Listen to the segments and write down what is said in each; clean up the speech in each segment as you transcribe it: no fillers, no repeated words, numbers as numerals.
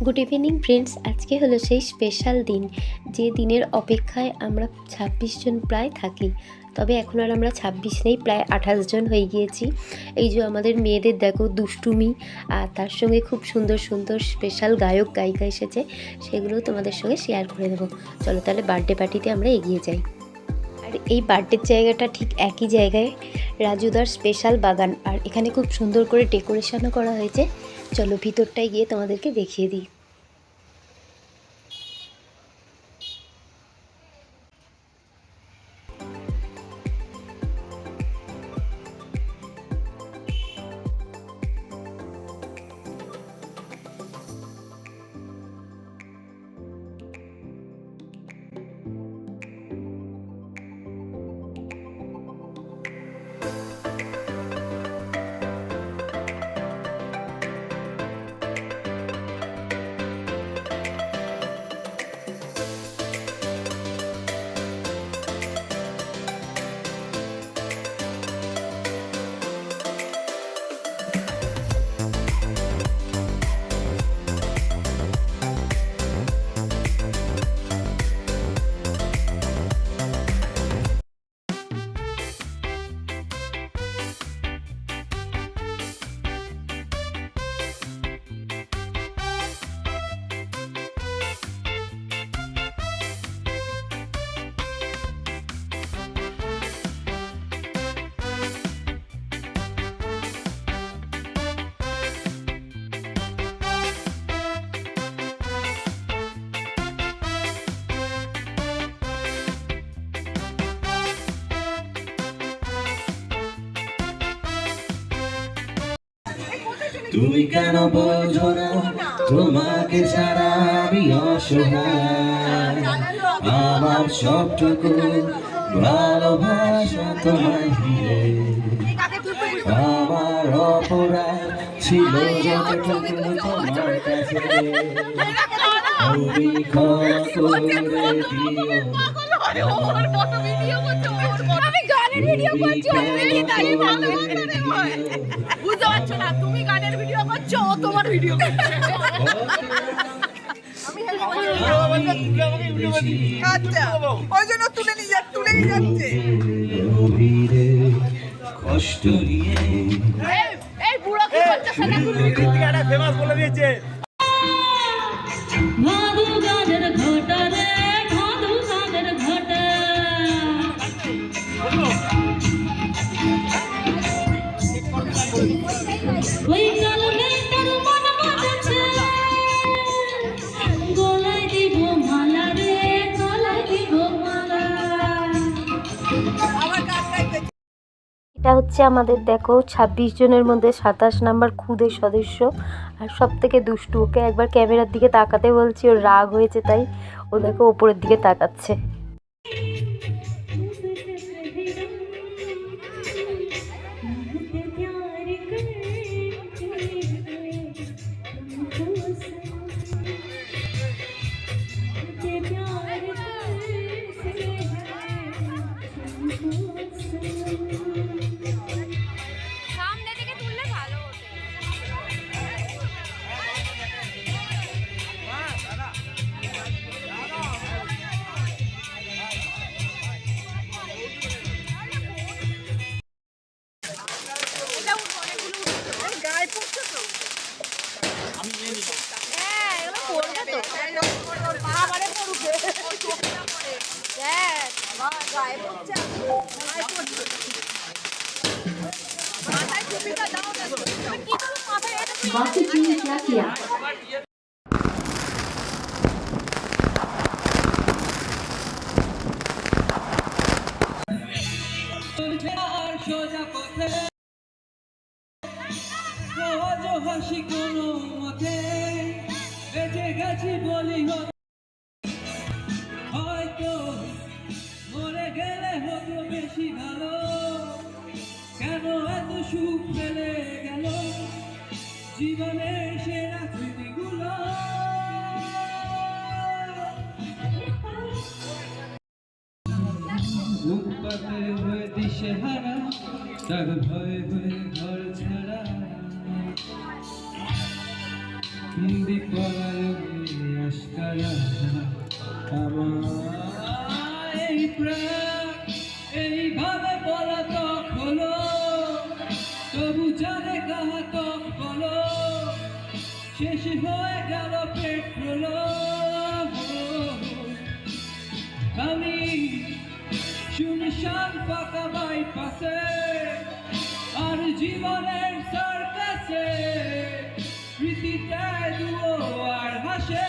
Good evening friends. আজকে হলো সেই স্পেশাল দিন যে দিনের অপেক্ষায় আমরা ২৬ জন প্রায় থাকি। তবে এখন আর আমরা ২৬ নেই, প্রায় ২৮ জন হয়ে গিয়েছি। এই যে আমাদের মেয়েদের দেখো দুষ্টুমি, আর তার সঙ্গে খুব সুন্দর সুন্দর স্পেশাল গায়ক গায়িকা এসেছে, সেগুলো তোমাদের সঙ্গে শেয়ার করে দেবো। চলো তাহলে বার্থডে পার্টিতে আমরা এগিয়ে যাই। আর এই বার্থডের জায়গাটা ঠিক একই জায়গায়, রাজুদার স্পেশাল বাগান, আর এখানে খুব সুন্দর করে ডেকোরেশনও করা হয়েছে। চলো ভিতরটায় গিয়ে তোমাদেরকে দেখিয়ে দিই। তুমি কেন বোঝো না তোমাকে ছাড়া আমি অসহায়, আমার সবটুকু ভালোবাসা তোমায় দিয়ে, আমার অপরাধ ছিল যতটুকু তোমার কাছে, তুমি ক্ষমা করে দিও। আমি গানের ভিডিও করছি, বুঝতে পারছো না? তুমি গানের ভিডিও করছো, ও তোমার ভিডিও করছে। আচ্ছা, ওই জন্য তুলে নিয়ে যাচ্ছে। কষ্ট নিয়ে এই বুড়ো কি করছে? ফেমাস বলে দিয়েছে। ভাদু গানের ঘটা রে, ভাদু গানের ঘটা, ওই কারণে তোর মন মাতাছে, গলায় দিব মালা রে, গলায় দিব মালা। এটা হচ্ছে আমাদের দেখো ২৬ জনের মধ্যে ২৭ নাম্বার খুদে সদস্য, আর সব থেকে দুষ্টু। ওকে একবার ক্যামেরার দিকে তাকাতে বলছি, ওর রাগ হয়েছে, তাই ও দেখো ওপরের দিকে তাকাচ্ছে। সামনে থেকে তুললে ভালো হতো। গায়ে পড়ছে তো, হ্যাঁ এগুলো পড়বে তো, আবারে পড়ুকে গায়ে পড়ছে, গায়ে পড়ছে। মাথায় টুপিটা দাও না, তুমি কি করো মাথায়? এটা তো बाकी चीज क्या किया? হাসি কোনো মতে বেঁচে গেছি বলি, হয়তো মরে গেলে হতো বেশি ভালো, কেন এত সুখ ফেলে গেল জীবনের সেরা স্মৃতিগুলো। বুক পাতে হয়ে দিশেহারা, তার ভয়ে হয়ে ঘর ছাড়া, বিপরায় তবু জানে ঘাতক বলো শেষ হয়ে গেল পেট্রোল আমি শুনশান ফাঁকা বাইপাসে আর জীবনের সার্কাসে স্মৃতিতে দুও আর হাসে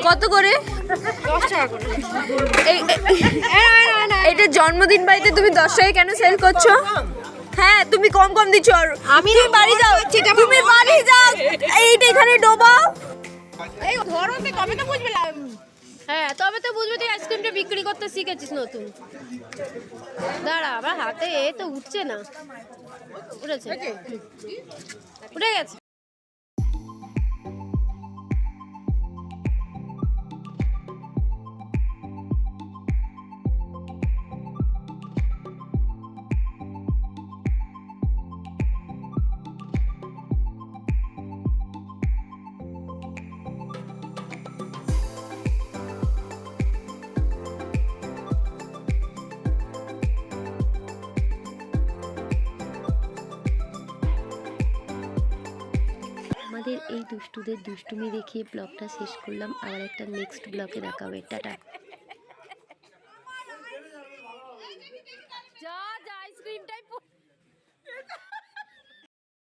কত করে? 10 টাকা করে। এটা জন্মদিন বাড়িতে তুমি 10 টাকায় কেন সেল করছো? হ্যাঁ তুমি কম কম দিচ্ছ। আর আমি বাড়ি যাও, তুমি বাড়ি যাও, এইটা এখানে ডোবাও। এই ধরতে কবে তো বুঝবে। হ্যাঁ তবে তো বুঝবি তুই আইসক্রিমটা বিক্রি করতে শিখেছিস নতুন। দাঁড়া আমার হাতে এ তো উঠছে না। উঠেছে, উঠে গেছে। আমাদের এই দুষ্টুদের দুষ্টুমি দেখিয়ে ব্লগটা শেষ করলাম। আবার একটা নেক্সট ব্লগে দেখা হবে। টাটা।